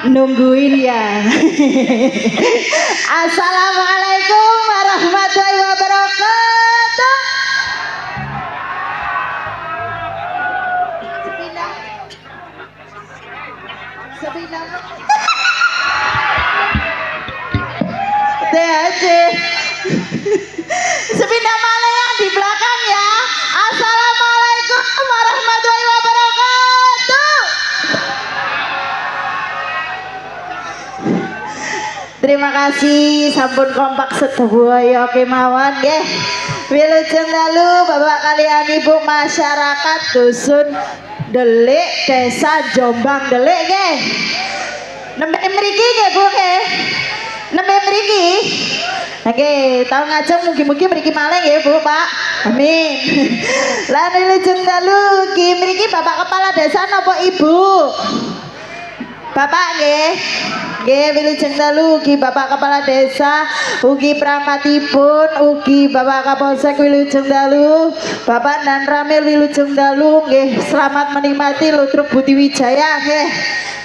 Nungguin ya. Assalamualaikum warahmatullahi wabarakatuh. Sepindah. THC. Sepindah malah yang di belakang ya. Assalamualaikum warahmatullahi wabarakatuh. Terima kasih sampun kompak sedaya kemawon nggih. Wilujeng dalu Bapak kaliyan Ibu masyarakat dusun Delik Desa Jombang Delik nggih. Nembe mriki nggih Bu nggih. Nembe mriki. Nggih, taun ngajeng mugi-mugi mriki malih nggih Bu Pak. Amin. Lan wilujeng dalu ki mriki Bapak Kepala Desa napa Ibu? Bapak nggih. Nggih wilujeng dalu ugi Bapak Kepala Desa, ugi pramatipun, ugi Bapak Kapolsek wilujeng dalu, Bapak Dan Ramil wilujeng dalu nggih. Selamat menikmati Ludruk Budi Wijaya nggih.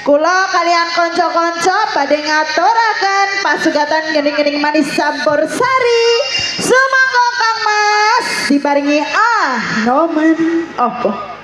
Kula kalian kanca-kanca badhe ngaturaken pasugatan gening-gening manis campur sari. Sumangga Kang Mas diparingi nomen apa?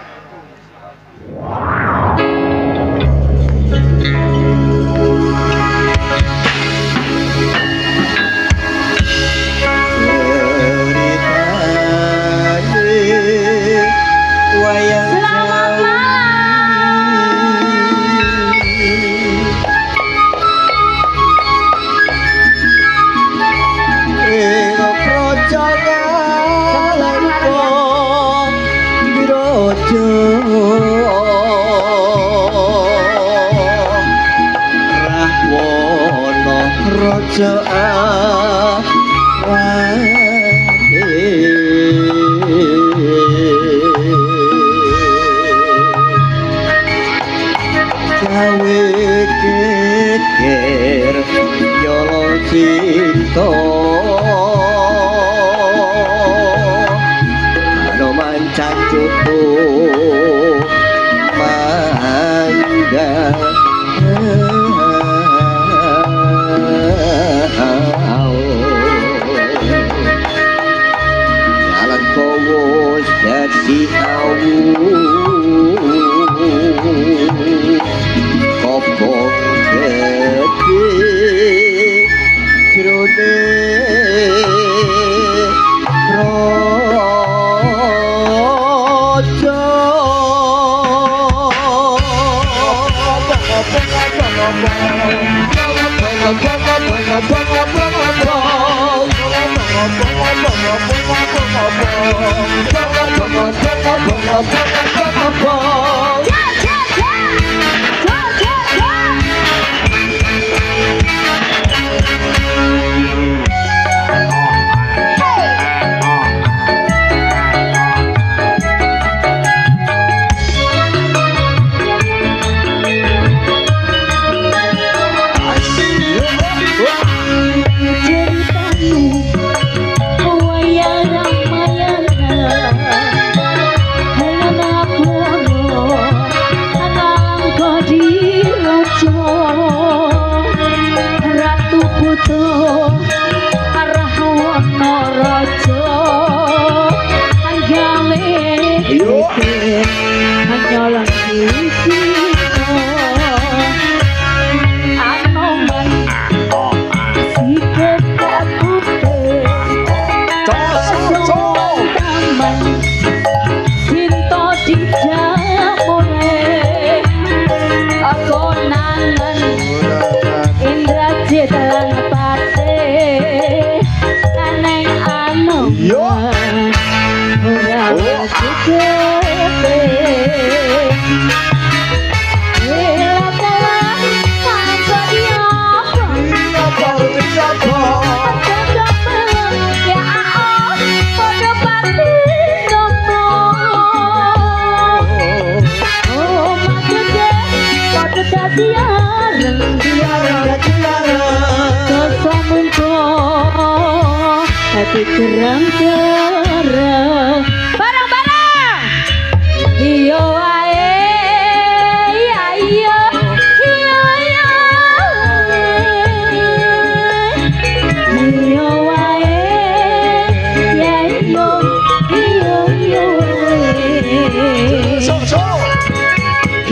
Tiara hati gerang-gerang barang-barang iyo wae ya iyo iyo iyo wae ya iyo iyo iyo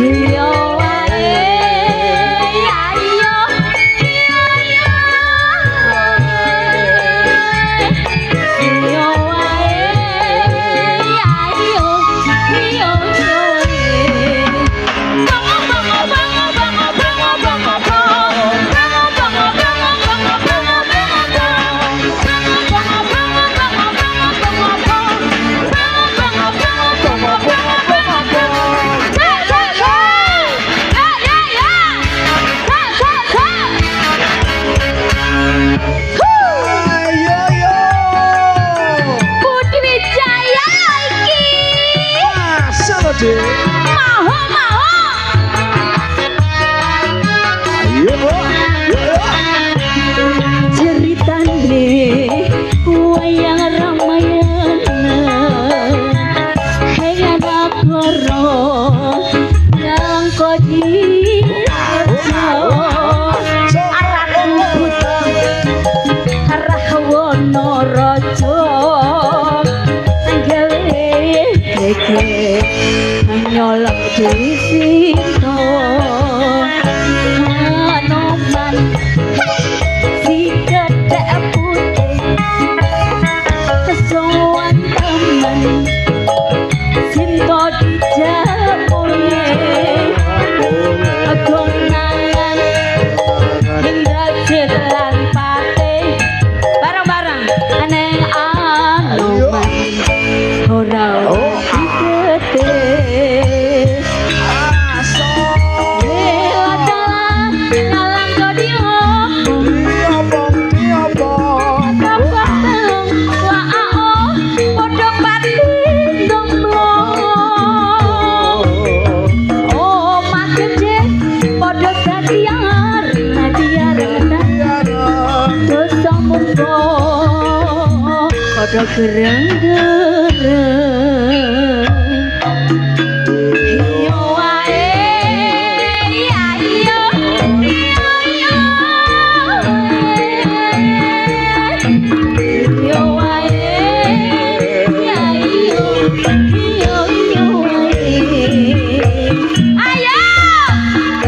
iyo wae ya iyo nyolong disito Hanoman si dedek putih kesuwan temen sinto dijamune agonangan Indrajit lan Patih bareng-bareng aneng Anoman ora padha gerang-gerang iyo wae ya iyo iyo wae ya iyo iyo iyo wae ayo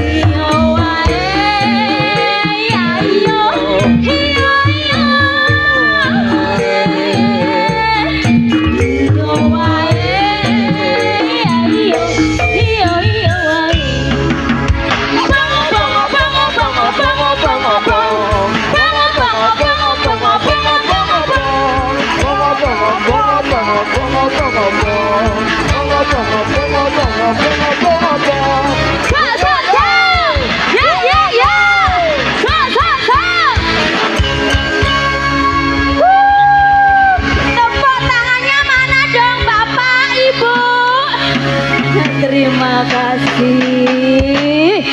iyo wae ya iyo terima kasih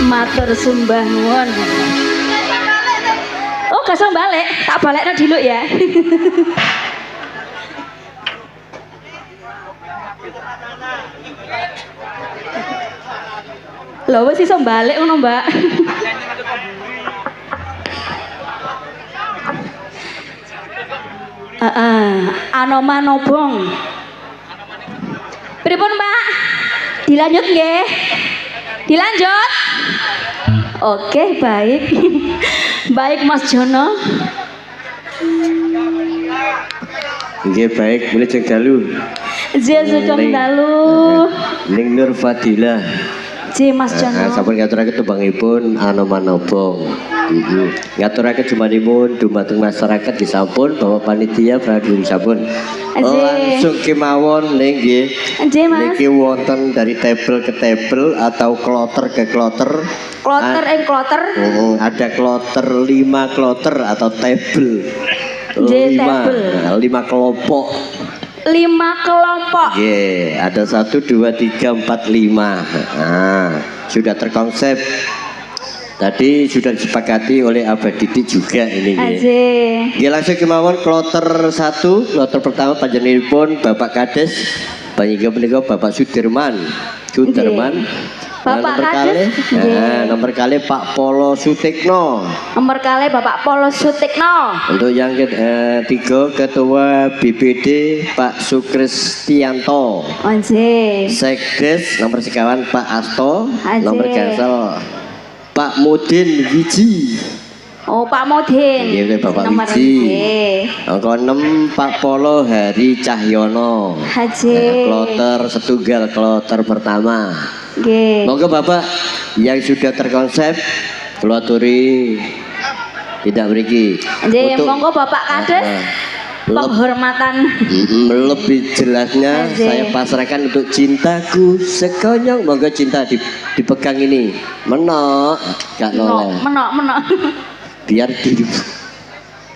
matur sembah nuwun. Oh gak usah balik, tak balekno dulu ya. Lho wis iso balik ngono, Mbak. Anoman obong. Pripun, Mbak? Dilanjut nggih? Dilanjut? Oke, baik. Baik Mas Jono. Nggih baik, boleh cek dalu. Nggih sugeng dalu. Ning Nur Fadilah. Nggih Mas Jono. Sampun ngaturake tumbangipun Anoman obong. Ngaturake jumanipun dumateng masyarakat di sampun Bapak panitia prajurit sampun. Langsung kemawon nggih. Nggih Mas. Niki wonten dari table ke table atau kloter ke kloter. Kloter kloter. Ada kloter 5 kloter atau table. 5 kelompok. 5 kelompok. Yeah, ada 1, 2, 3, 4, 5. Nah, sudah terkonsep. Tadi sudah disepakati oleh Abah Didik juga ini. Asik. Nggih langsung kemawon kloter 1, kloter pertama panjenenganipun Bapak Kades, panjenengan menika Bapak Sudirman. Bapak nomor kali, nomor kali Pak Polo Sutikno. Nomor kali Bapak Polo Sutikno. Untuk yang ketiga Ketua BPD Pak Sukristianto. Asik. Sekdes nomor sekawan Pak Asto. Asik. Nomor gangsal Pak Mudin Wiji. Oh Pak Modin. Iya Bapak Nomor Wiji. Angka 6 Pak Polo Hari Cahyono. Haji. Kloter setunggal kloter pertama. Nggih. Monggo Bapak yang sudah terkonsep keloturi tidak beriki. Nggih, monggo Bapak Kades. Penghormatan. Lebih jelasnya Asik. saya pasrahkan untuk cintaku sekonyong. Monggo cinta dipegang ini. Menok, gak noleh. Menok. Biar hidup.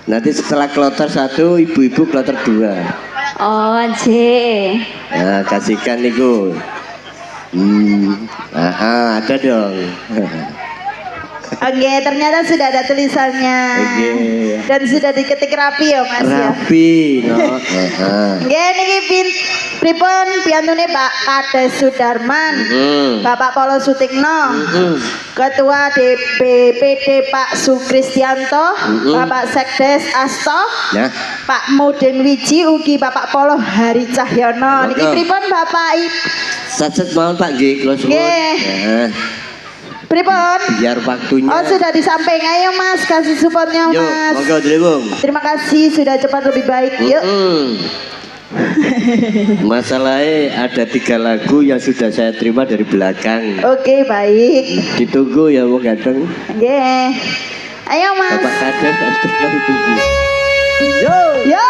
Nanti setelah kloter 1, ibu-ibu kloter 2. Oh, anjir. Nah, kasihkan niku. Ada dong. Oke, ternyata sudah ada tulisannya. Oke. Dan sudah diketik rapi ya, Mas ya. Rapi, no. Nggih niki pripun piyantune Pak Kades Sudarman. Bapak Polo Sutikno. Ketua DPPD Pak Sukristianto, Bapak Sekdes Asto, Nah, Pak Mudin Wiji ugi Bapak Polo Hari Cahyono. Niki pripun Bapak satset mawon Pak nggih, kula suwun. Nggih. Nah, Pripun? biar waktunya. Oh sudah disampaikan, ayo Mas kasih supportnya Yuk, Mas. monggo Drewung. Terima kasih sudah cepat lebih baik. Yuk. Masalahnya ada 3 lagu yang sudah saya terima dari belakang. Oke baik. Ditunggu ya wong ganteng. Nggih. Ayo Mas. Bapak Kades harus terus ditunggu. Yo. Yo.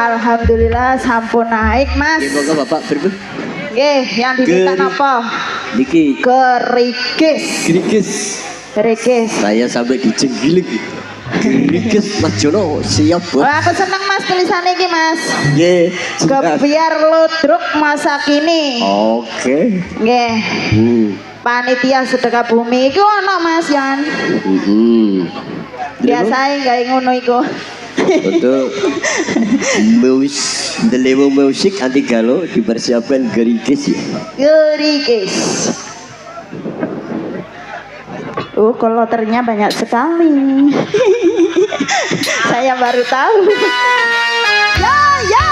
Alhamdulillah sampun naik Mas. Nggih, monggo Bapak pripun? Nggih, yang diminta napa? Niki Kerikis. Grikis. Kerikis. Saya sampai dijenggiling. Grikis Mas Jono siap, Bos. Wah, aku seneng Mas tulisannya iki Mas. Nggih. Kebiar ludruk masa kini. Oke. Nggih. Panitia sedekah bumi iku ana Mas Yan. Biasae gawe ngono iku. Untuk musik anti galau dipersiapkan Gerikis ya. Gerikis. Kloternya banyak sekali. Saya baru tahu. Ya.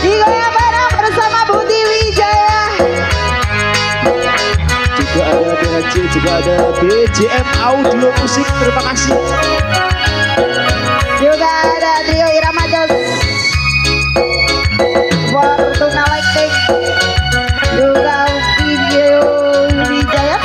Digoyang bareng bersama Budi Wijaya. Juga ada BHC, juga ada BJM Audio Musik. Terima kasih. Juga ada trio Irama Jos, Fortuna Lighting, juga video Wijaya.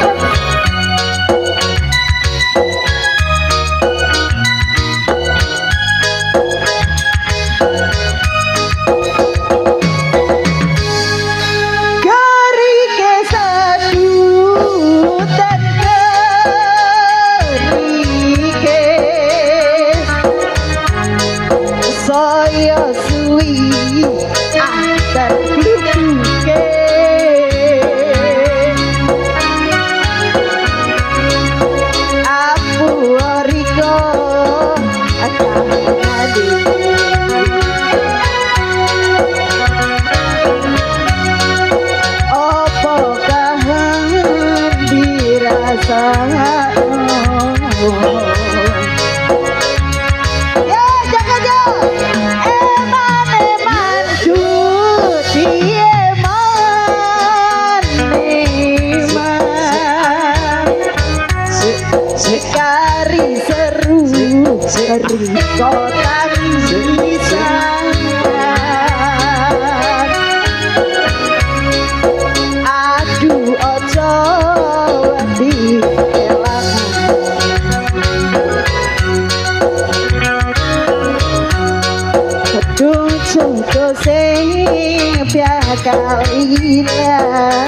bakal hilang.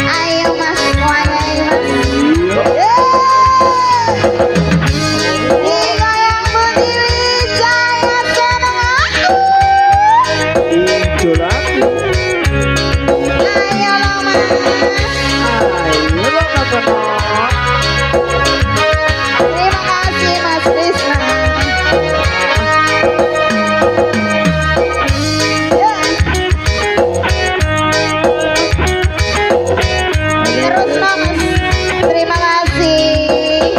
Ayo mas semuanya mas. Ini yang berdiri jaya senang aku. Idolaku. Ayo lo mas. Ayo lo kata Terima kasih mas Krisna. Terus lo mas. Terima kasih.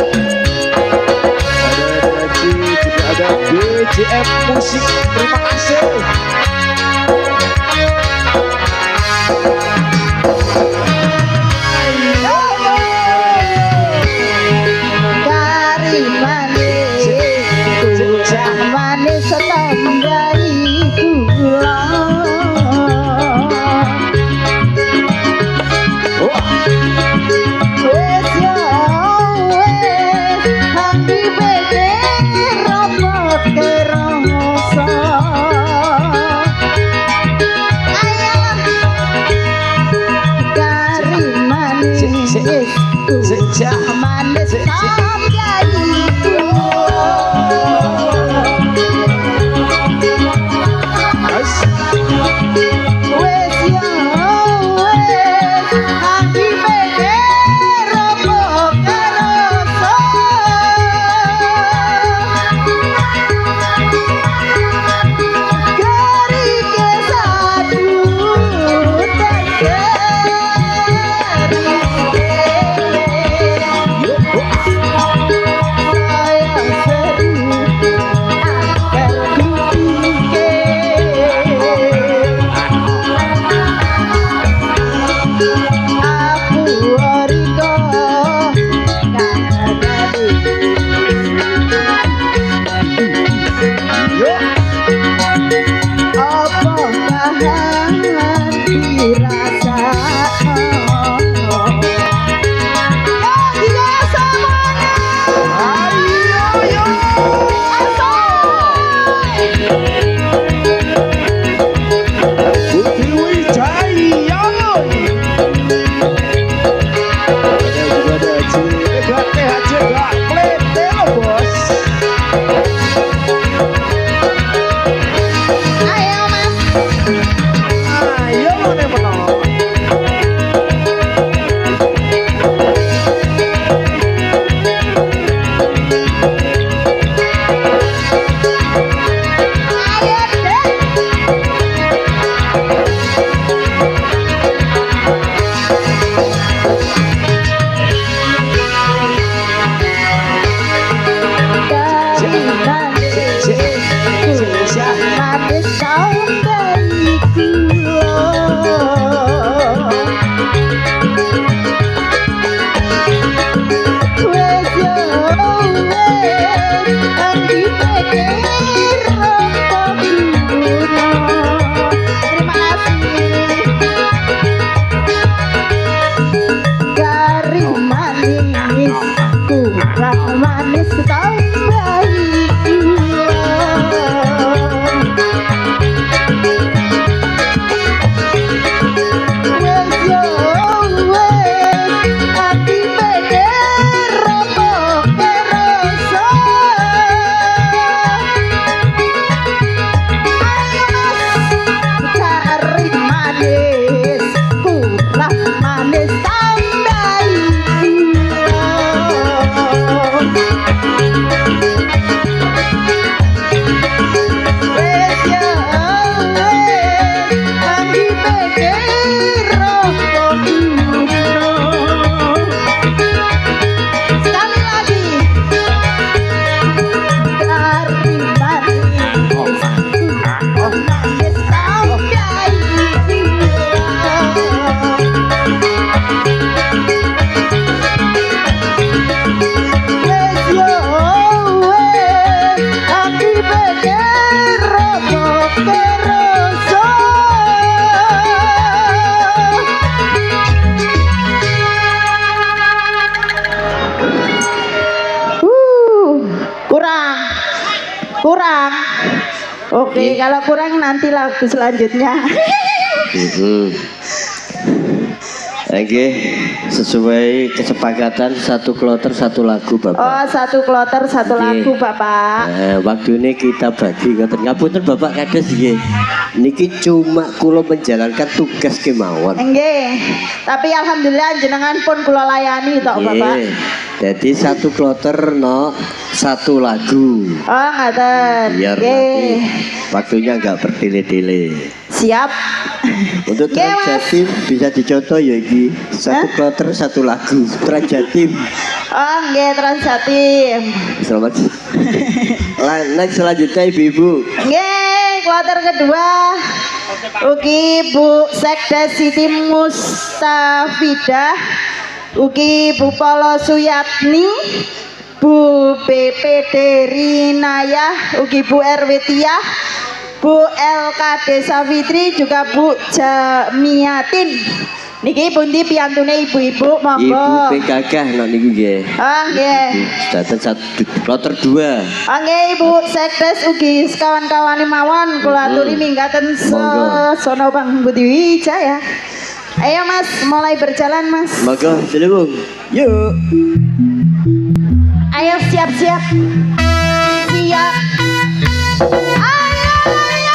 ada BJM Musik. Terima kasih. Dari manis manis setandai gula. Wes ya wes hati bebe robot kerasa. Ayolah dari manis Sejak manis sampai wes ya wes hati bebe robot kerasa. Kari kesadu manis sampai gula. kurang nanti lagu selanjutnya. Oke, sesuai kesepakatan satu kloter satu lagu Bapak. Oh, satu kloter satu Oke. lagu Bapak. Waktu ini kita bagi ngoten. Ngapunten Bapak kades nggih. Niki cuma kula menjalankan tugas kemawon. Nggih. Tapi alhamdulillah jenengan pun kula layani tok Bapak. Jadi satu kloter no satu lagu. Oh, ngaten. Biar nanti Nggih. waktunya nggak bertele-tele. Siap. Untuk Nggih, Mas. Transjatim bisa dicontoh ya iki. Satu kloter satu lagu. Transjatim. Oh, nggih Transjatim. Selamat. Next selanjutnya ibu-ibu. Nggih, kloter kedua. Ugi Bu Sekda Siti Mustafidah, ugi Bu Polo Suyatni, Bu BPD Rinayah, ugi Bu Erwetiah, Bu LKD Safitri, juga Bu Jamiatin. Niki pundi piyantune ibu-ibu, Ibu monggo. PKK nok niku nggih. Ah, nggih. Datang satu kloter 2. Oke Ibu Sekdes ugi kawan-kawan mawon kula aturi minggaten Monggo. sono Bang Budi Wijaya. Ayo Mas, mulai berjalan Mas. Monggo, Cilebung. Yuk. Ayo siap-siap. Siap. Ayo, ayo.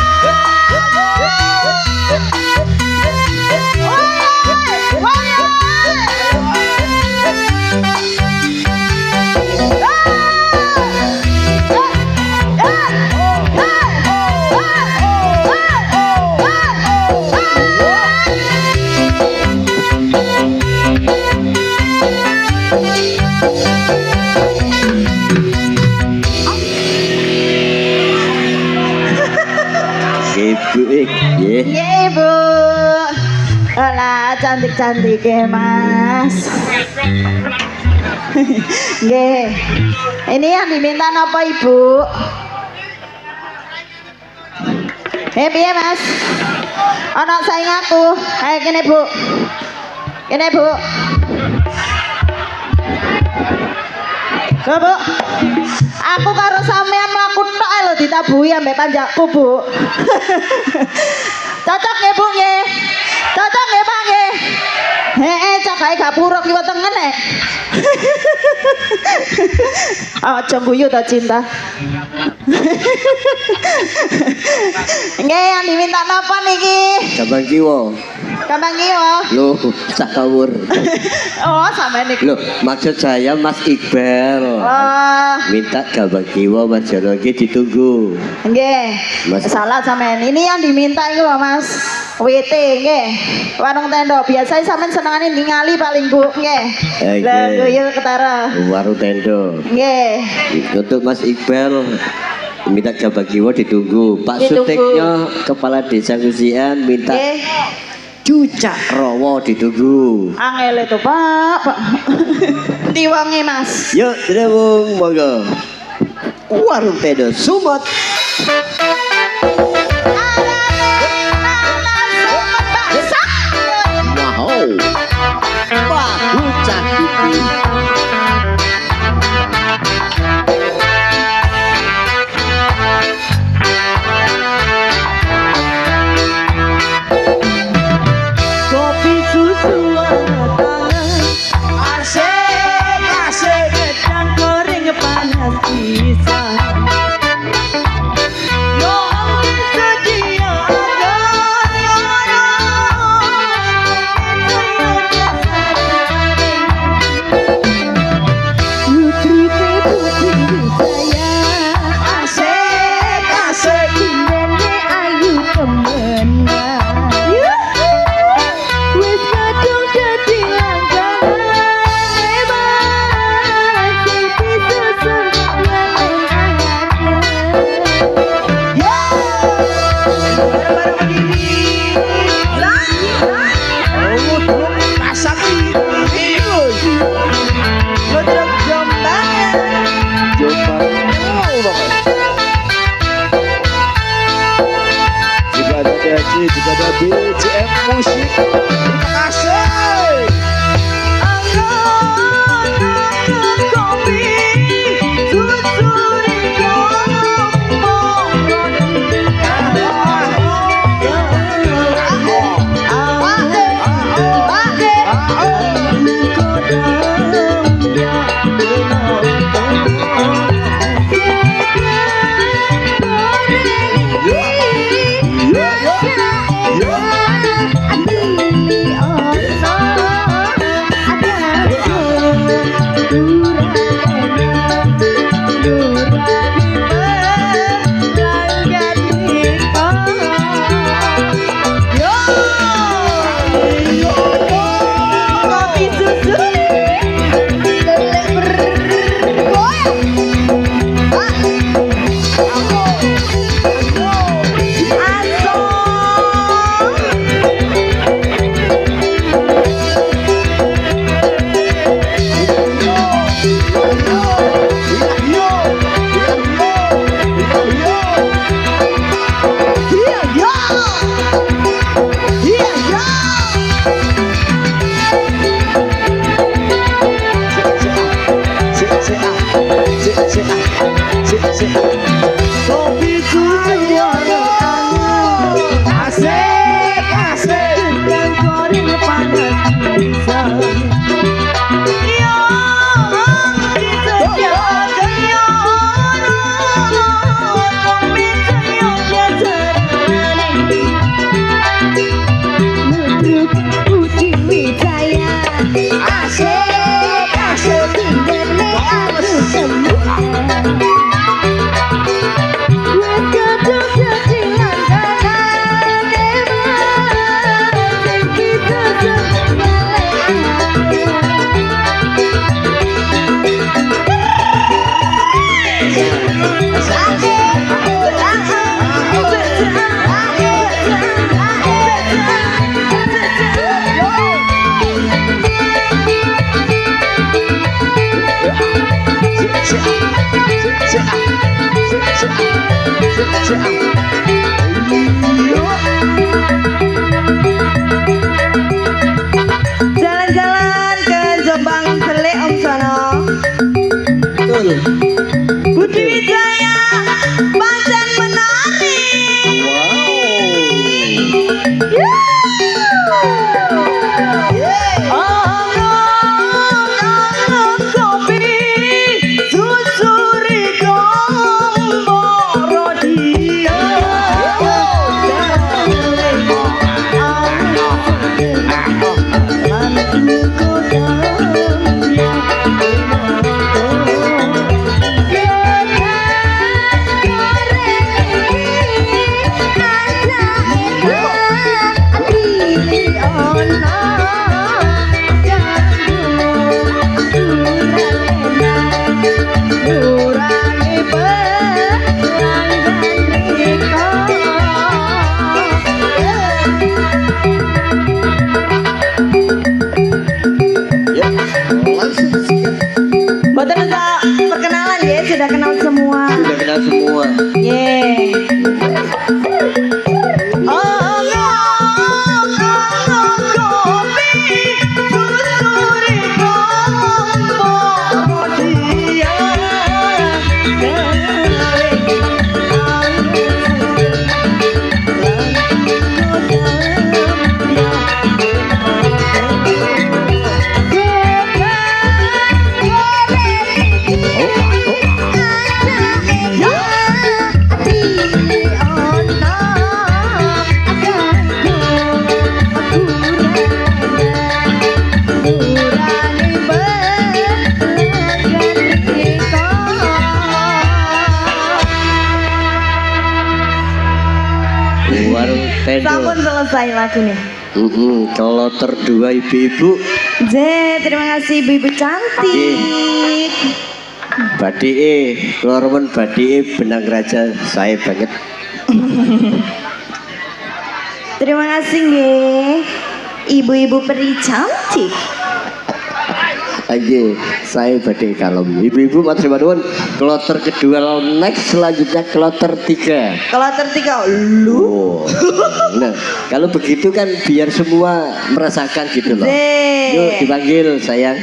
Ibu nggih. Iya Ibu. Alah cantik-cantik ya Mas. Nggih. Ini yang diminta apa Ibu? Piye Mas? Ana saing aku. Ayo kene Bu. Kene Bu. Go, Bu. Aku karo sampean mlaku tok lho ditabuhi ambek panjakku, Bu. Cocok nggih, Bu nggih. Cocok nggih, Pak nggih. Heeh, cakae gak puruk kiwa tengen nek. Aja guyu ta cinta. Nggih, yang diminta napa niki? Gampang kiwa. Gampang kiwa. Loh, sak kawur. Oh, sampean niki. Loh, maksud saya Mas Iqbal. Oh, Minta gampang kiwa Mas Jono iki ditunggu. nggih. Mas. Salah sampean. Ini yang diminta iki lho, Mas. WT nggih. Warung tenda. Biasanya sampean senengane ningali paling Bu nggih. Nggih. Lah guyu ketara. Warung tendo. Nggih. Untuk Mas Iqbal minta gampang kiwa ditunggu. Pak Ditunggu. Suteknya Kepala Desa Ngusian minta Nggih. cucak rawa ditunggu. Angel itu, Pak. Diwangi, Mas. Yuk, Cilebung, monggo. Warung tendo Sumut. Wow. Bahu cakiti. Kopi susu hangat, asik gedang goreng panas pisang. Yo sedia putri saya, asik nenek ayu kemenang. Wis kadung dadi langganan hebat sing disusun Juga ada DJ, juga ada BCM Musik. Terima kasih. Kopi susu asik asik dan goreng panas bisa. Jalan-jalan ke Jombang Sele Om Sono. Betul. Budi Wijaya pancen menari. Anget kopi susuri gomboro dia. Boten usah perkenalan ya, sudah kenal semua. Sudah kenal semua. Yeay. Warung tendo. Sampun selesai lagu nih. Kloter 2 ibu-ibu. Terima kasih ibu-ibu cantik. Badie, Lormen Badie benang raja saya banget. Terima kasih nggih. Ibu-ibu peri cantik. Ayo, saya badai kalem. Ibu-ibu matur nuwun. Kloter kedua next, selanjutnya kloter 3. Kloter 3 lu. Oh. Nah, kalau begitu kan biar semua merasakan gitu loh. Yuk dipanggil sayang.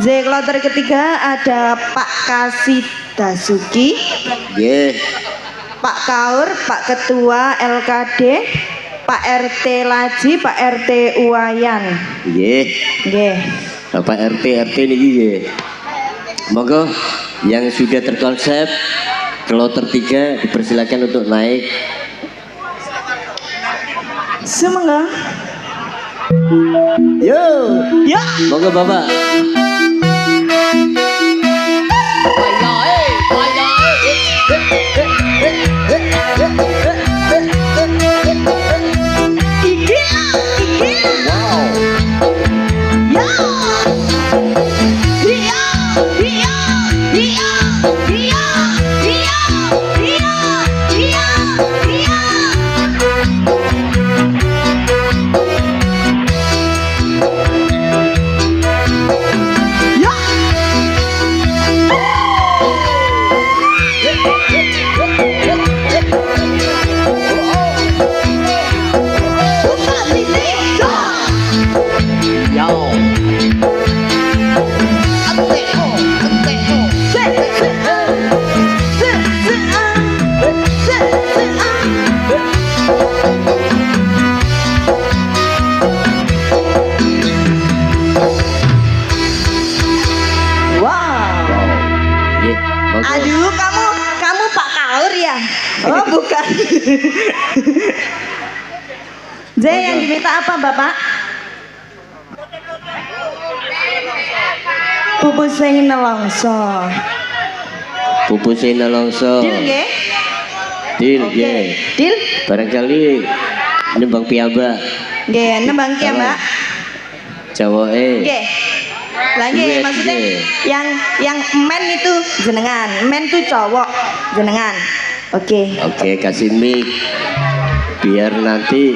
Kloter ketiga ada Pak Kasih Dasuki, Nggih. Pak Kaur, Pak Ketua LKD, Pak RT Laji, Pak RT Uwayan. Nggih. Nggih. Bapak RT niki nggih. Monggo yang sudah terkonsep kloter 3 dipersilakan untuk naik. Semoga. Yo. Ya. Monggo Bapak. Oh bukan. J yang diminta apa Bapak? Pupus sing nelongso. Pupus sing nelongso. Dil nggih? Dil Oke. nggih. Dil? Barangkali nembang piyambak. Nggih, nembang ki Mbak. Jawoke. Nggih. Lah nggih Duet, maksudnya nggih. yang men itu jenengan, men itu cowok jenengan. Oke. Oke, kasih mic. Biar nanti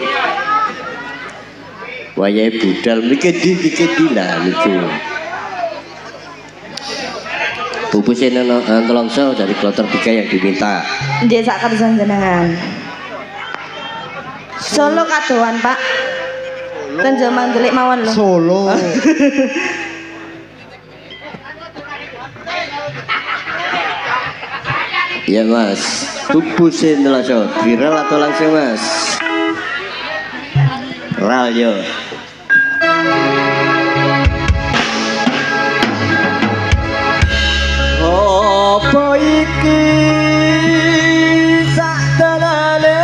wayahe budal mikir di lah lucu. Pupusnya nelongso dari kloter 3 yang diminta. Nggih sak kersan jenengan. Solo kadoan, Pak. Kan jaman delik mawon lho. Solo. Iya Mas. Pupusnya nelongso. Viral atau langsung Mas? Ral yo. Apa iki saktenane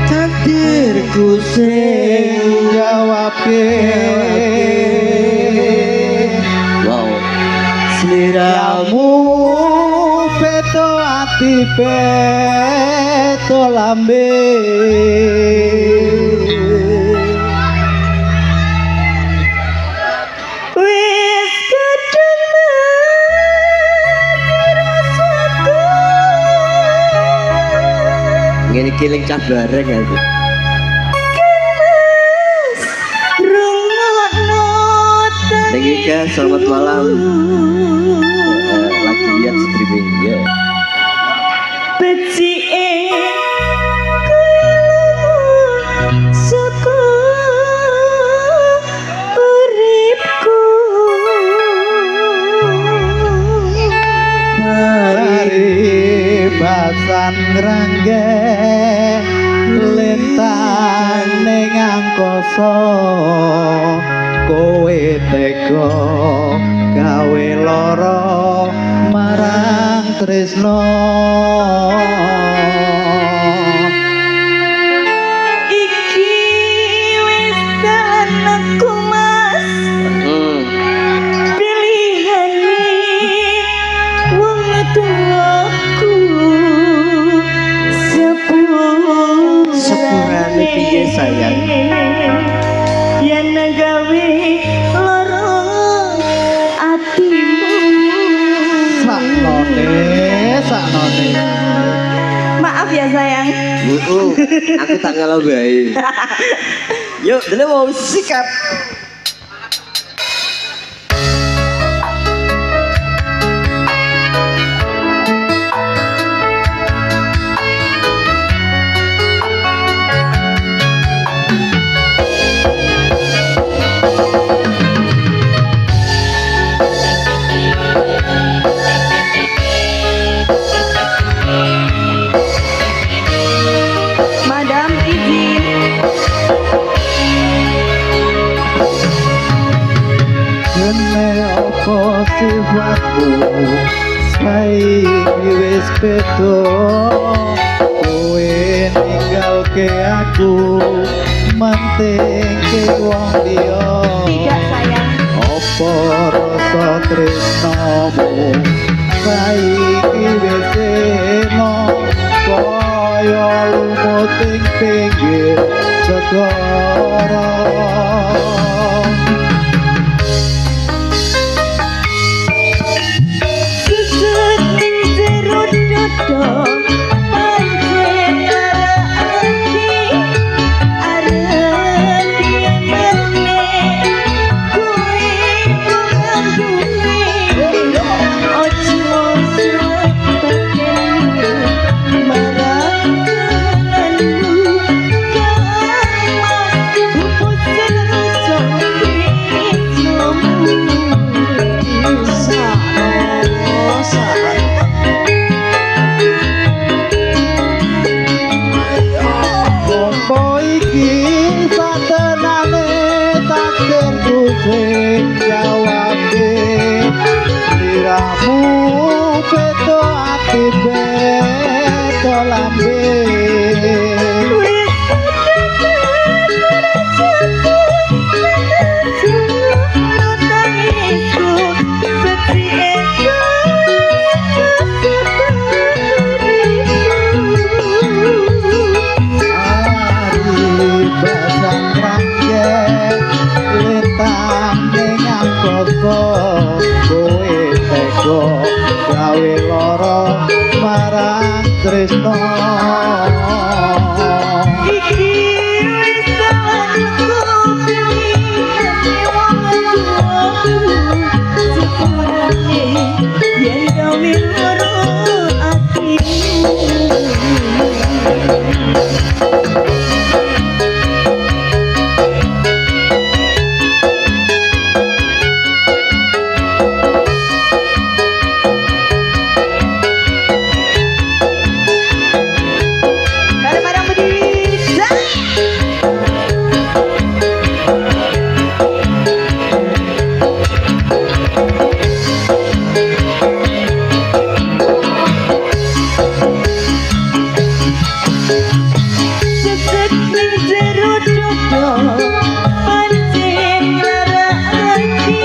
takdirku sing jawabke Wow. sliramu peto ati peto lambe Wis kadung rasaku. Ngene kiling cah bareng aku. Rungokno Neng Ika, selamat malam. Lagi lihat streaming ya. becike suku uripku. Paribasan ngrangge lintang ning angkasa kowe tega gawe lara marang tresno Iki wis anakku Mas. Pilihane wong tuaku Sepurane piye, sayang? Yen gawe lara atimu. saknone Maaf ya sayang. Aku tak ngalah bae. Yuk, dulu mau sikat. Madam izin. Kene apa sifatmu saiki wis beda kowe ninggalke aku mentingke wong liya Tidak sayang. apa rasa tresnamu saiki wis eno kaya lumut ing pinggir segara Seseting jero dodo pancen arek-areki arep yemene kowe ngandune ojo suwek marang kananmu kamas buput rasa marang tresno. Iki wis sawanku pilih wong tuaku sepurane yen gawe loro atimu. Bareng-bareng berdiri, jaya. Sesek ning jero dodo pancen lara ati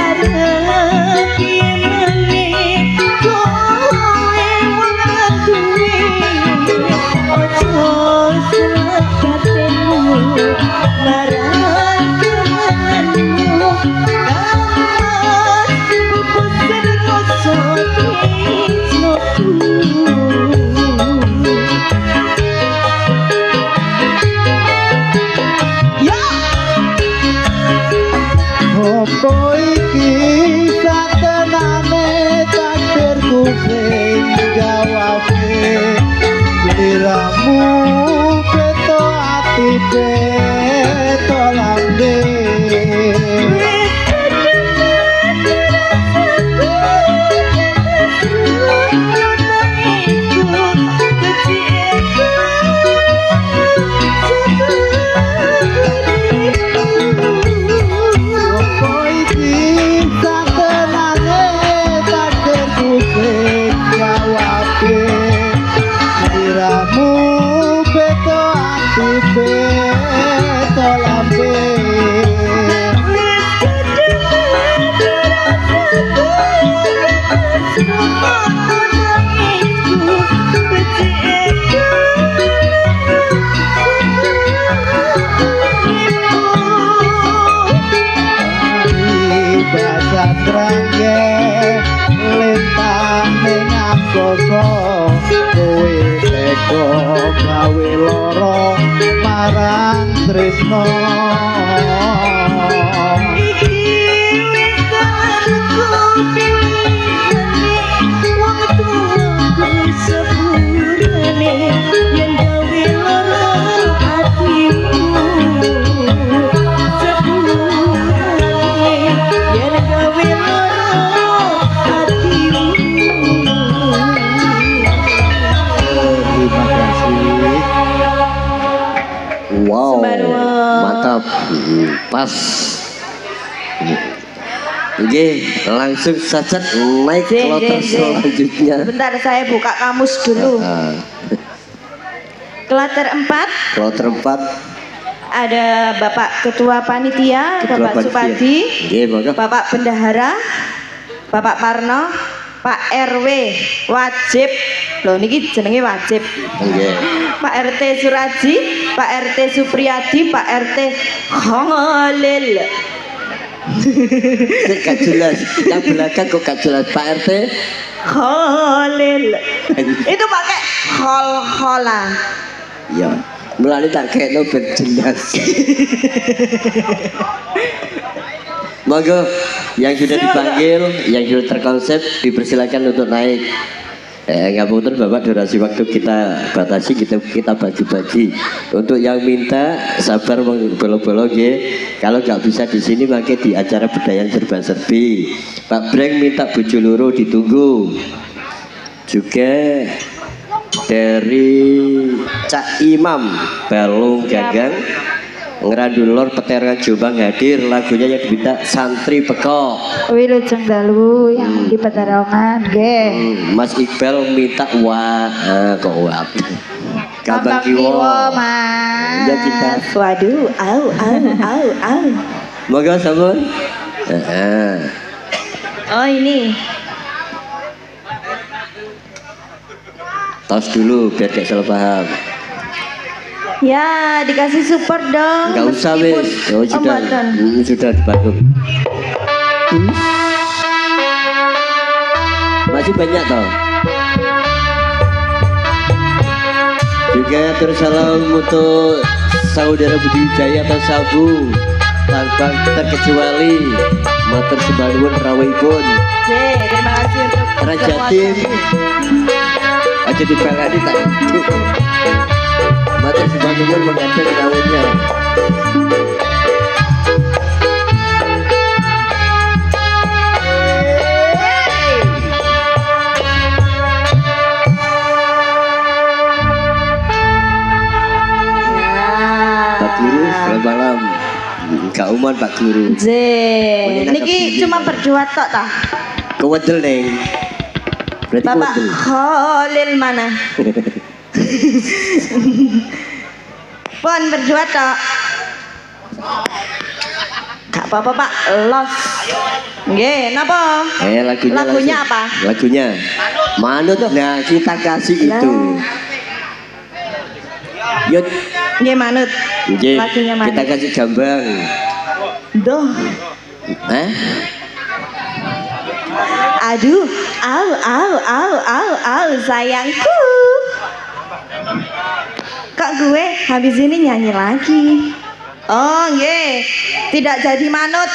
arep yen meneh kowe wong duwe ojo selabatmu marang kemanmu kamas pupus kosong tresnoku. Apa iki satenane takdirku sing gawake liramu beto ati beto lambe. Apa iki satenane takdirku sing gawake liramu beto ati beto lambe. Bahasa trangge lintang ning angkasa kowe teko gawe loro marang tresno. Iki wis sawanku pilih wong tuaku sepurane yen gawe loro atimu sepurane yen gawe loro atimu. Terima kasih. Wow, Subhanallah. mantap. Pas. Oke, langsung saja naik Zin, kloter zin, zin. selanjutnya. Bentar saya buka kamus dulu. Ah, Kloter 4 kloter 4 ada Bapak Ketua Panitia, Bapak Supadi, Nggih, monggo. Bapak Bendahara, Bapak Parno, Pak RW wajib. Loh niki jenenge wajib. Nggih. Pak RT Suraji, Pak RT Supriyadi, Pak RT Khalil. Sik gak jelas. Yang belakang kok gak jelas Pak RT. Khalil. Itu pakai hol-hola. Ya, mulane tak kekno ben jelas. Monggo yang sudah dipanggil, yang sudah terkonsep dipersilakan untuk naik. Ngapunten Bapak, durasi waktu kita batasi, kita bagi-bagi. Untuk yang minta sabar bolong-bolong nggih. Kalau nggak bisa di sini maka di acara Bedayan Serba-serbi. Pak Breng minta bojo loro ditunggu. Juga dari Cak Imam Balung Gagang Ngerandulor Peterangan Jombang hadir, lagunya yang diminta Santri Pekok. Wilujeng dalu yang di Peterangan nggih. Mas Iqbal minta kok wat. Kabang kiwo. Mas. Ya kita. Waduh, au. Moga sampun. Oh ini. Tos dulu biar gak salah paham. Ya, dikasih support dong. Enggak usah meskipun- wis. Oh, sudah. mboten. Sudah dibantu. Masih banyak toh. matur salam untuk saudara Budi Wijaya atau Sabu tanpa terkecuali matur sembah nuwun rawuhipun Terima kasih untuk Raja semua Tim sabu. aja dibangani tak hidup matur sembah nuwun mengadeng rawuhnya. Pak Guru, selamat malam. Kak Uman, Pak Guru. Niki cuma berdua tok tah. Kewedel neng. Berarti Bapak kewedel. Khalil mana? Pon berdua tok. Gak apa-apa Pak, los. Nggih, napa? Lagunya Lagunya langsung. apa? Lagunya Manut. Nah, kita kasih itu. Yuk, Nggih manut. nggih, Lagunya kita manut. kasih gambang. Duh. Hah? Aduh, au sayangku. Kok gue habis ini nyanyi lagi? Oh, nggih. Tidak jadi manut.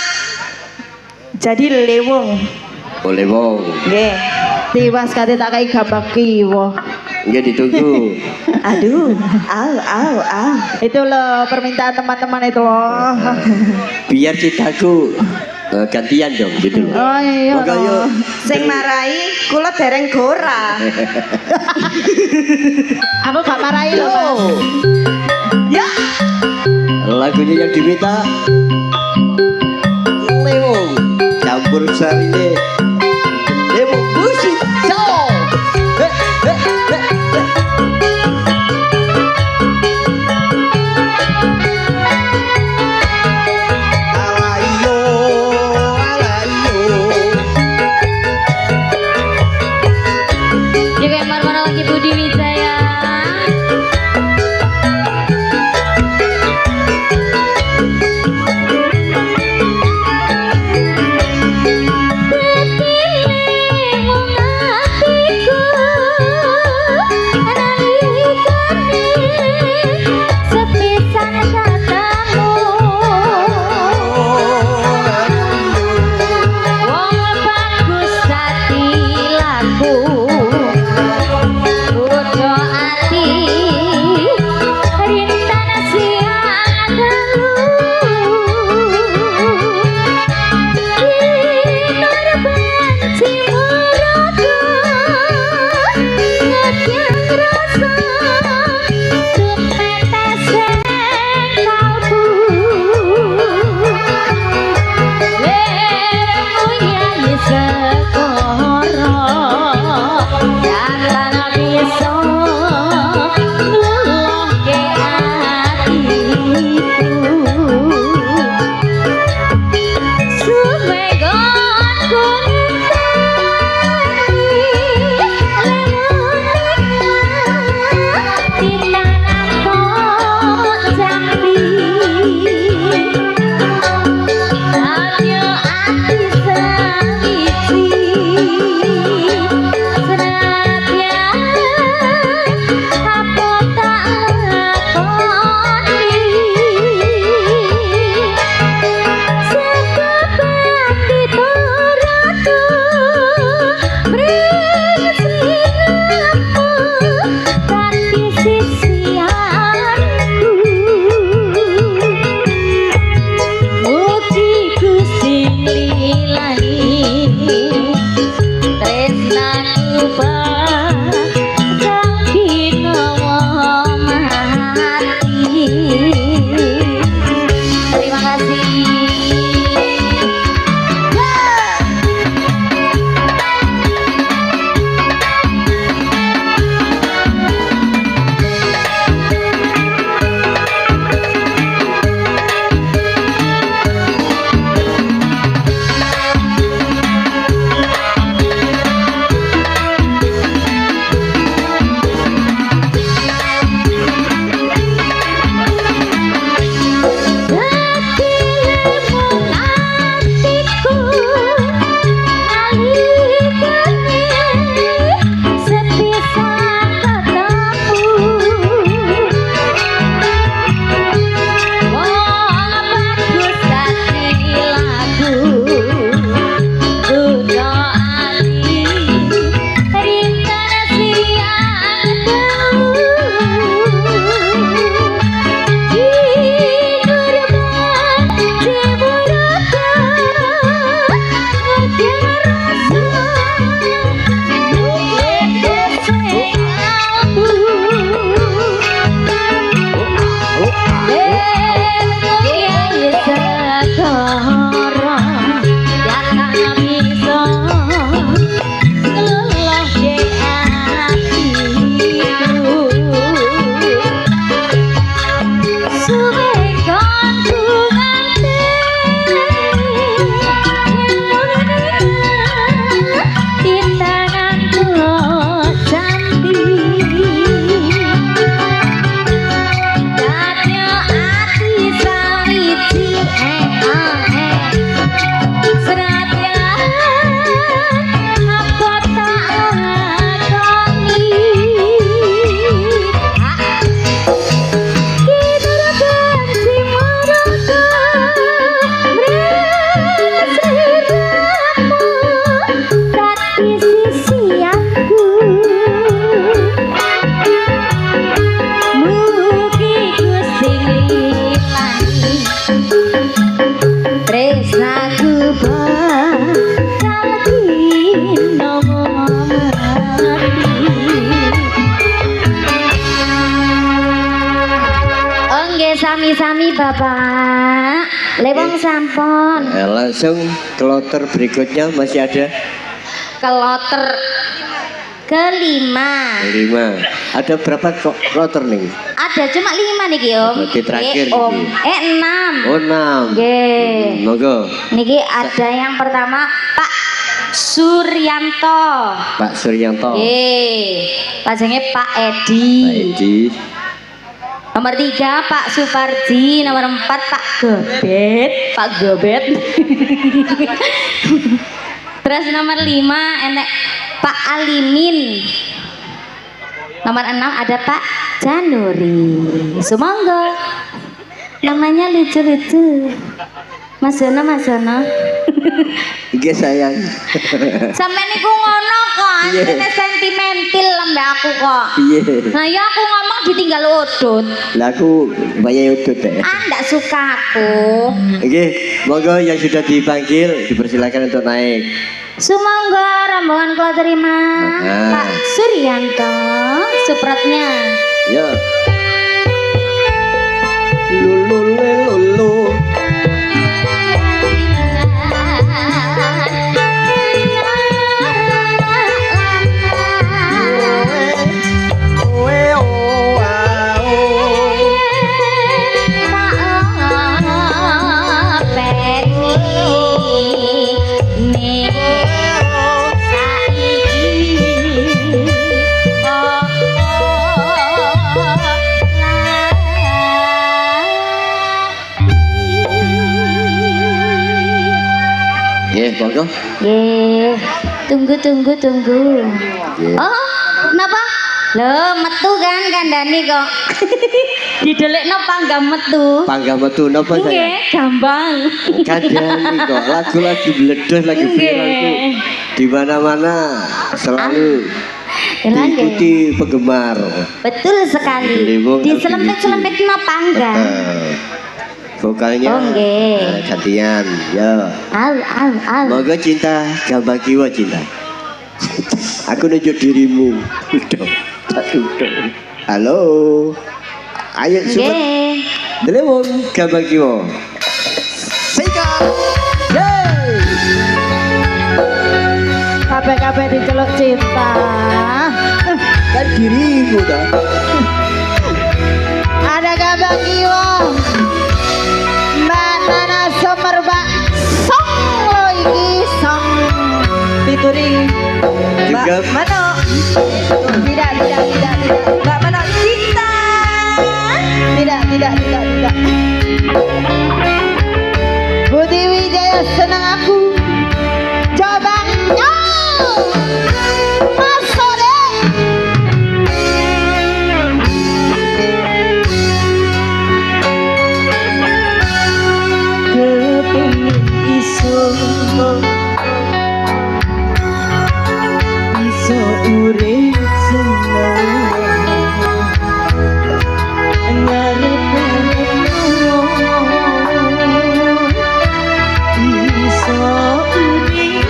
Jadi lewung. Boleh wong. Nggih. Tiwas kate tak kai gabak kiwo. Nggih ditunggu. Aduh, au. Itu loh permintaan teman-teman itu loh. Biar citaku gantian dong gitu loh. Oh iya. Maka loh. yuk. Sing marai kula dereng gora. Aku gak marahi loh, Mas. Ya. Lagunya yang diminta Lewong campur sarine Lewong musik show. Alayo, alayo. Juga yang marah lagi Budi Wijaya. Wong bagus dadi lagu. sami-sami Bapak. Lewong sampun. Langsung kloter berikutnya masih ada Kloter kelima. 5. Ada berapa kloter nih? Ada cuma 5 nih Om. Berarti terakhir Om. niki. 6. Oh 6. Nggih. Monggo Niki ada yang pertama Pak Suryanto. Pak Suryanto, Nggih. Panjenenge Pak Edi. Pak Edi, Nomor 3 Pak Suparji, nomor 4 Pak Gobet, Pak Gobet. Terus nomor 5 enek Pak Alimin. Nomor 6 ada Pak Januri. Sumangga. Namanya lucu-lucu. Mas Jono, Mas Jono. iki sayang. Sampai niku ngono kok, anjene sentimental lembe aku kok. Piye? Nah ya aku ngomong ditinggal udut. Lah aku bayar udut deh. Ndak suka aku. Oke, monggo yang sudah dipanggil dipersilakan untuk naik. Sumangga rombongan kula terima. Nah. Pak Suryanto supratnya. Ya. Lulu lulu. Monggo. Nggih. Tunggu. Nggih. Oh, kenapa? Loh, metu kan kandhane kok. Didelikno panggah metu. Panggah metu napa saya? Nggih, gampang. Kandhani kok lagu-lagu bledos lagi viral ku. Di mana-mana selalu diikuti penggemar. Betul sekali. Delewong Diselempit-selempitno panggah. Vokalnya Oh, nggih. gantian ya. Au. Moga cinta gampang kiwa cinta. Aku nunjuk dirimu. Udah. Halo. Ayo semua. Nggih. Delewong gampang kiwa. Sika. Yeay. Kabeh-kabeh diceluk cinta. Kan dirimu dah. Ada Gabang Kiwo, Mbak Nana Sumerbak, song lo iki song pituri Juga Mbak Mano. Tidak. Mbak Mano cinta. Tidak. Budi Wijaya senang aku. Coba Mas Sore. Kepingin iso urip seneng ngarep iso urip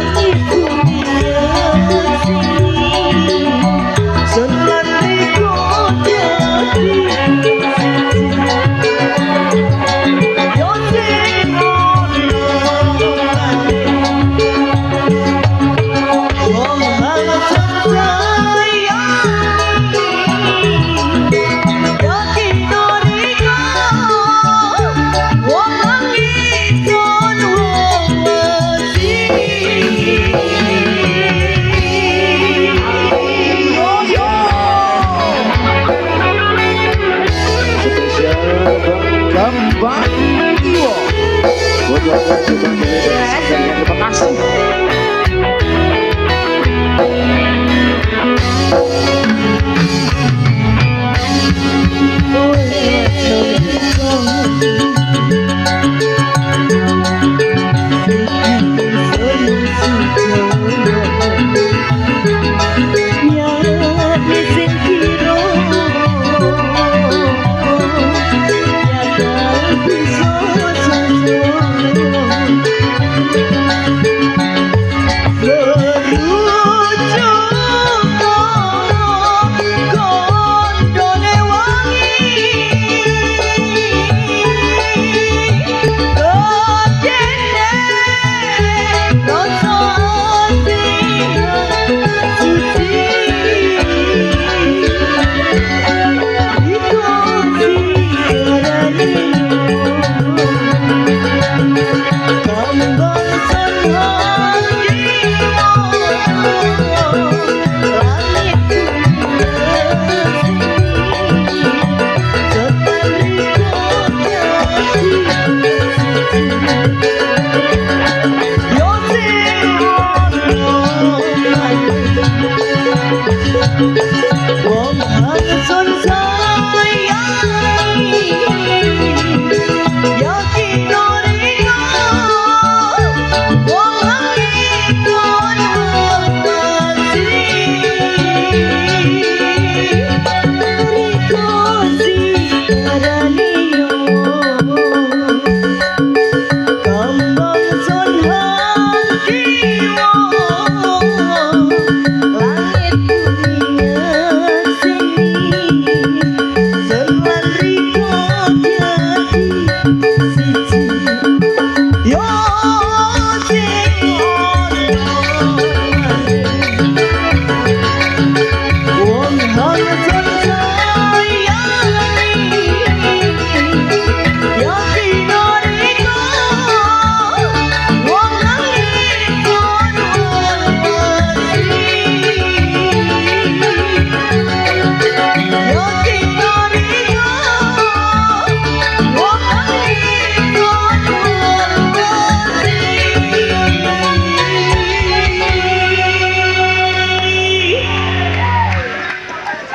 Langit bumi warga Jombang Delik dan sebagainya. Terima kasih.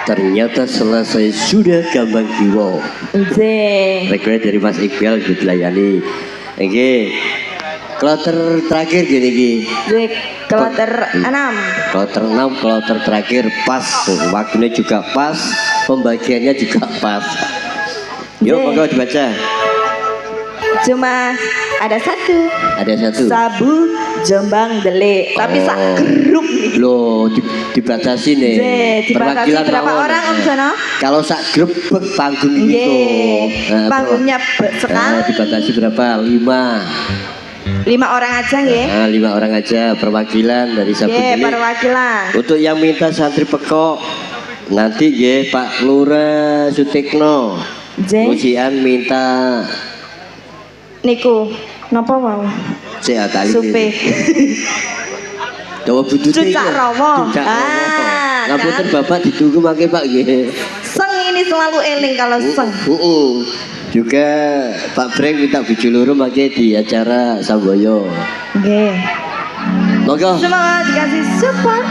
Ternyata selesai sudah Gambang Kiwo. Request dari Mas Iqbal dilayani. Oke. Kloter terakhir gini gini. Kloter 6. Kloter 6, kloter terakhir pas. Waktunya juga pas, pembagiannya juga pas. Yuk, monggo dibaca. Cuma ada satu. Ada satu. Sabu Jombang Delik. Tapi sak grup nih. Loh, dibatasi nih. Dibatasi berapa mawon. orang Om Jono? Kalau sak grup panggung gitu. Panggungnya sekali. Dibatasi berapa? 5. 5 orang aja nggih. 5 orang aja perwakilan dari Sabu Delik. Perwakilan. Untuk yang minta santri pekok nanti ya Pak Lurah Sutikno. Ujian minta niku napa mau? Sehat kali. Supe. Dawa budut Cucak Romo. Ngapunten Bapak ditunggu mangke Pak nggih. Seng ini selalu eling kalau seng. Juga Pak Breng minta bojo loro mangke di acara Samboyo. Nggih. Monggo. Semoga dikasih support.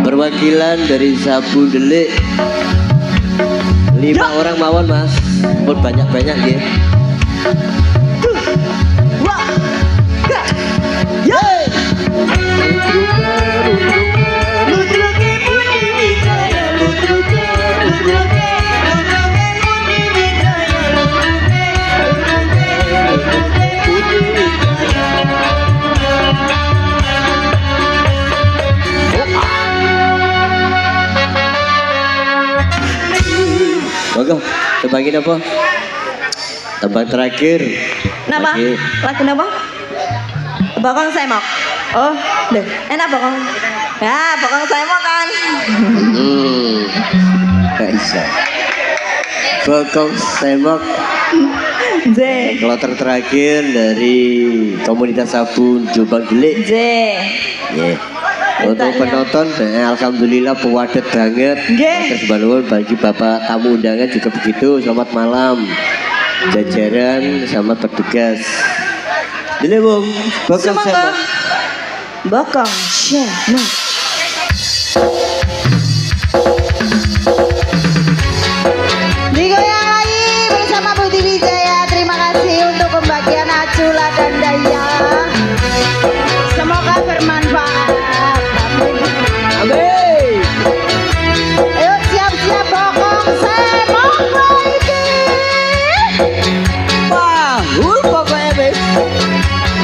Perwakilan dari Sabu Delik 5 orang mawon Mas. Pun banyak-banyak nggih. Monggo, tembangin apa? Tembang terakhir. Napa? Lagu napa? Bokong semok. Oh, deh, enak bokong. Ya, bokong semok kan. Gak bisa. Bokong semok. Kloter terakhir dari komunitas Sabun Jombang Delik. Untuk penonton, alhamdulillah pewadet banget. Terus balon bagi bapak tamu undangan juga begitu. Selamat malam, jajaran sama petugas. Dilewung, bokong Semangka. sembok. Bokong sembok. Digoyang lagi bersama Budi Wijaya. Terima kasih untuk pembagian Acula dan Daya. Semoga bermanfaat. Amin. Ayo siap-siap bokong sembok lagi. Wah, pokoknya wis.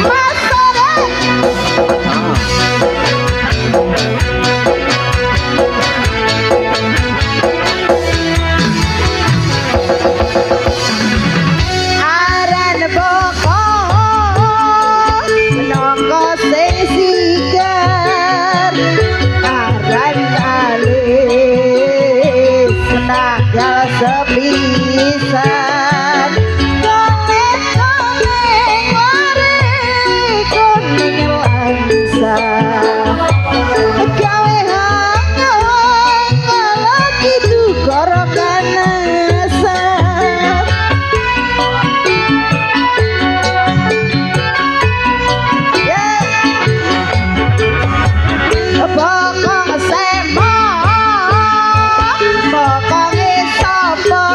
Mas Sodek. Aran bokong menongko sing sigar. Aran alis tenaga sepisan. Koneng-koneng wari kuning langsa. Gawe hang-hang lagi tuh gorokan asap. Bokong sembok, bokonge sapa?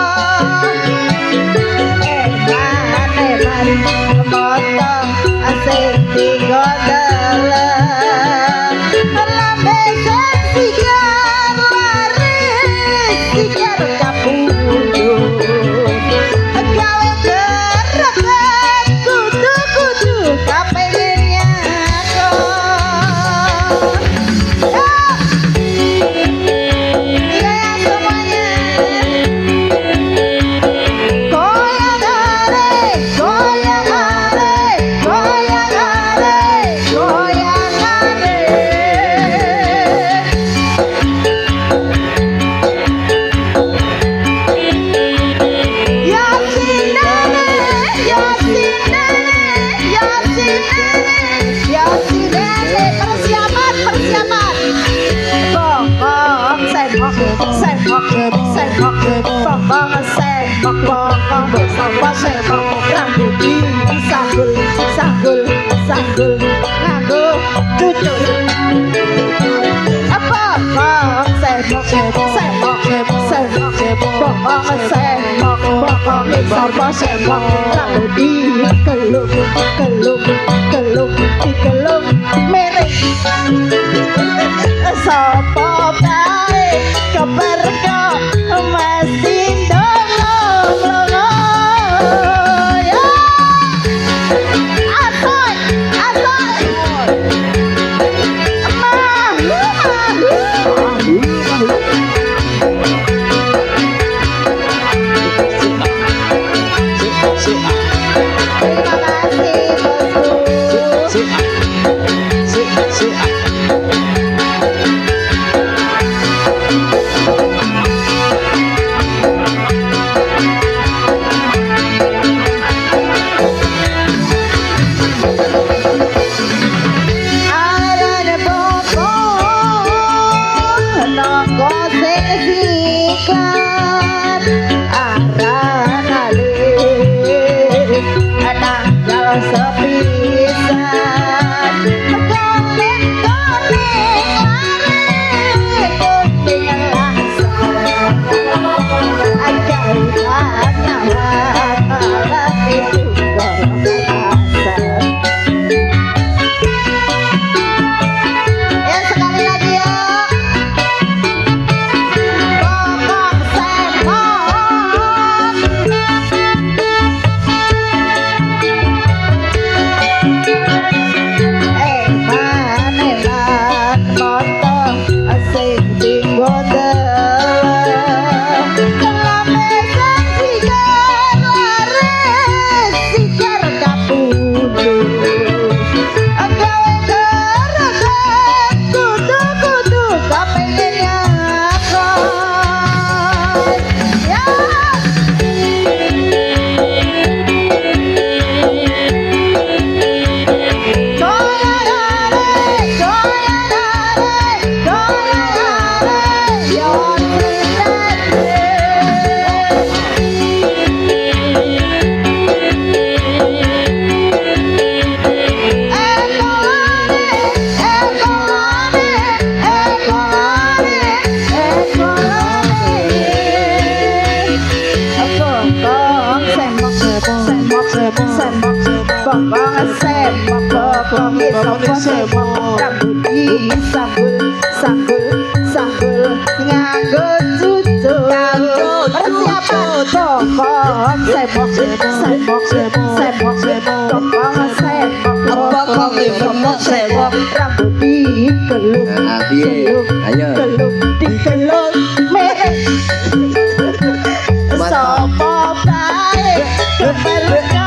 Eman-eman motong asing digondeleng. Lambe sing sigar laris sigar kapundhut. Gawe gerebek kudu-kudu kapengen nyakon. Iya ya semuanya. Goyang are, goyang are, goyang are, goyang are. Yasin nene, Yasin nene, Yasin nene, Yasin nene. Persiapan, persiapan. Bokong sembok, sembok, sembok, bokong sembok, bokong bersama sembok. Rambut disanggul, sanggul, sanggul, nganggo cucuk. Bokong sembok, sembok, sembok, bokong sembok, bokong bersama sembok. Rambut dikeluk, keluk, keluk, dikeluk, miring. Sopo bae kepergo mesin dolong-dolong ya. Asoy, asoy. Mahu, mahu. Terima kasih bosku. semok bokonge sapa semok rambut disambul sambul sambul nganggo cucu persiapan bokong semok semok semok bokong semok Bokong semok semok. rambut digeluk Nah, piye? Ayo. geluk digeluk merek sapa bae mereka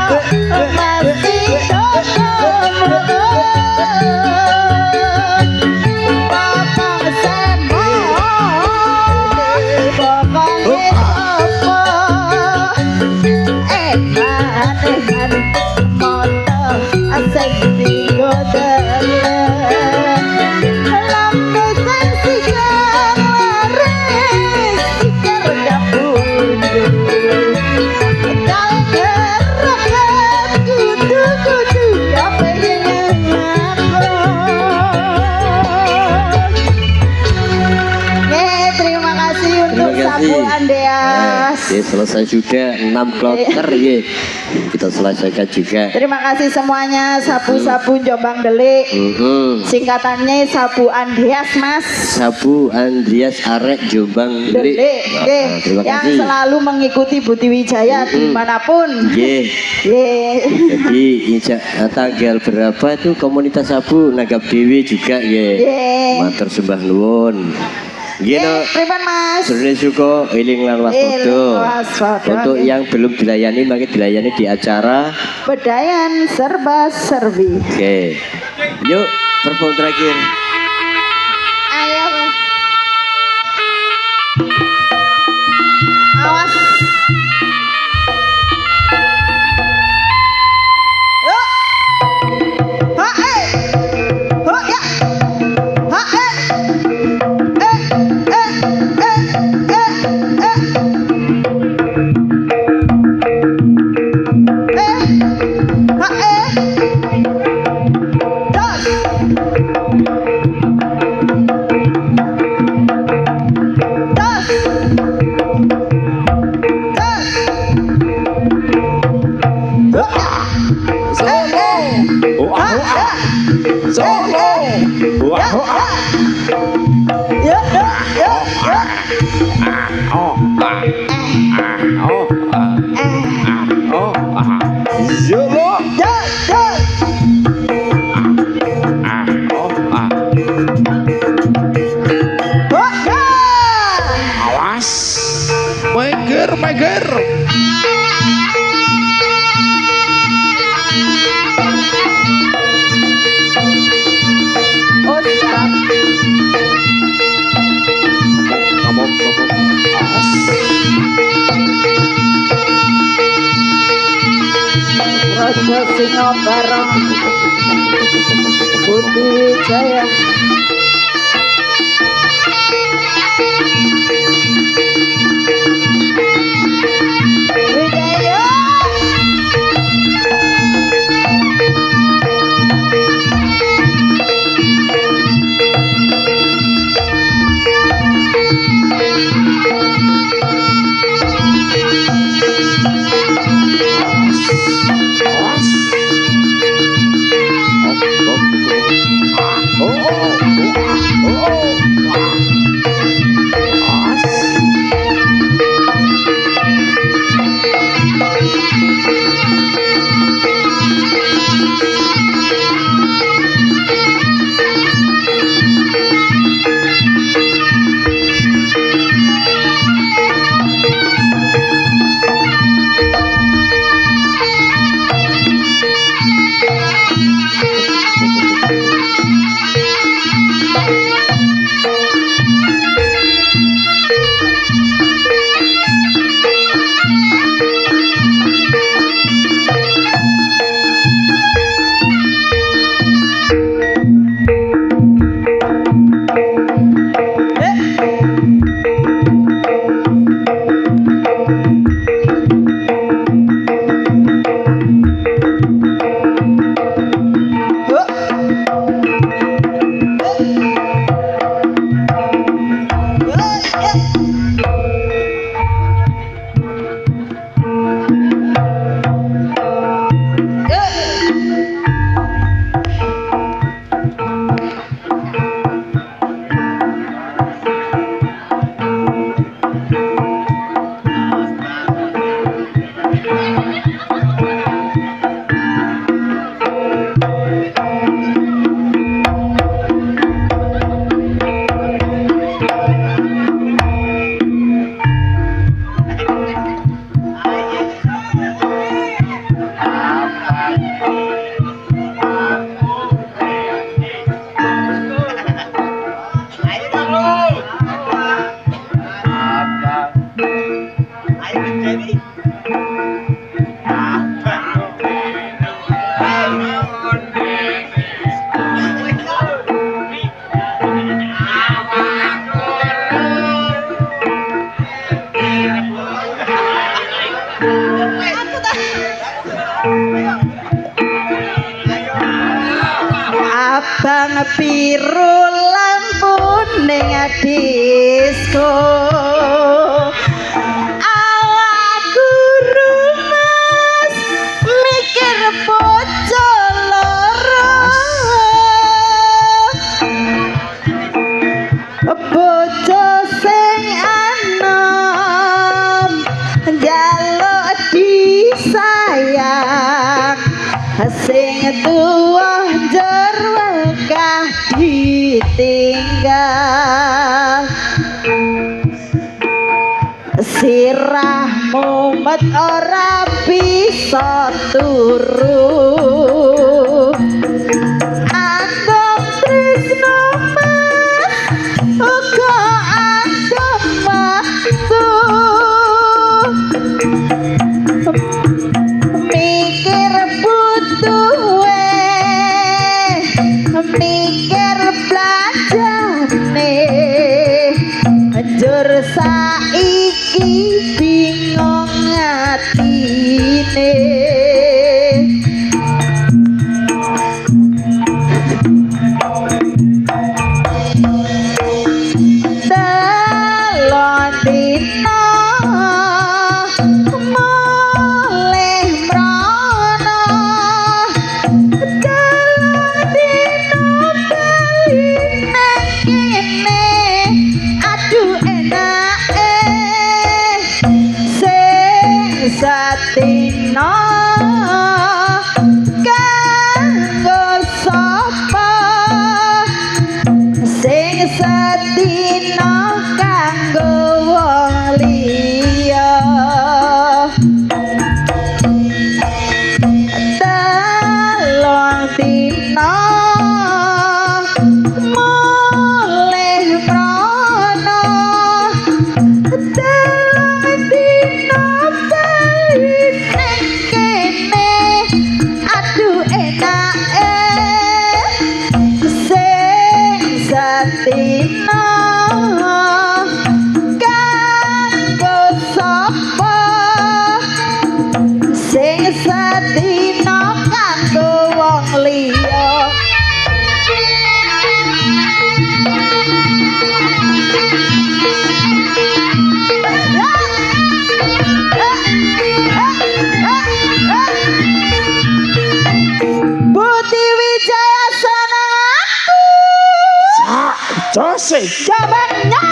masih bokong semok bokong sapa eman moto asing digodel lambe sing sigar laris sigar gabundu kalger kudu kepengen aku. Terima kasih untuk Terima kasih. Sapu Andeas. Oke, selesai juga 6 kloter ya. Kita selesaikan juga. Terima kasih semuanya sapu-sapu Jombang Delik. Singkatannya Sapu Andeas, Mas. Sabu Andreas Arek Jombang Delik, Delik. nggih, Terima yang kasih. selalu mengikuti Buti Wijaya dimanapun. Nggih. Nggih. Jadi tanggal berapa itu komunitas sabu nanggap dewi juga ya. Nggih. Matur sembah nuwun. Nggih no. Pripun, Mas? Sedherek suka eling lan waspada. Eling waspada, Untuk nggih. yang belum dilayani maka dilayani di acara. Bedayan serba serbi. Oke. Yuk, perform terakhir. Ayo. Mas. Awas. Yuk. Ha eh. Ha ya. Ha eh. Solo. Wah. Ya, ya, ya, ya. Oh. Oh. Oh. Solo. Ya, ya. Oh. Oh, ya. Awas. Meger. Oh, siap. Kamu. Awas. Raja Singa bareng Buti Wijaya. Wijaya. Awas. Oh. abang biru lampu ning disco awakku rumes mikir bocah loro bocah sing anom njaluk disayang sing tuwa njur wegah ditinggal sirah mumet ora bisa turu andom tresno mas uga andom waktu mikir butuhe mikir belanjane njur saiki bingung atine telon dina moleh mrono telon dina bali nang kene aduh enake sing satina kanggo sapa sing satina kanggo wong liya telon dina moleh mrono telon dina bali nang kene aduh enake sing satina kanggo sapa sing satina kanggo wong liya Budi Wijaya senenganku Jose jamannya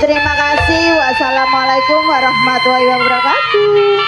Terima kasih. Wassalamualaikum warahmatullahi wabarakatuh.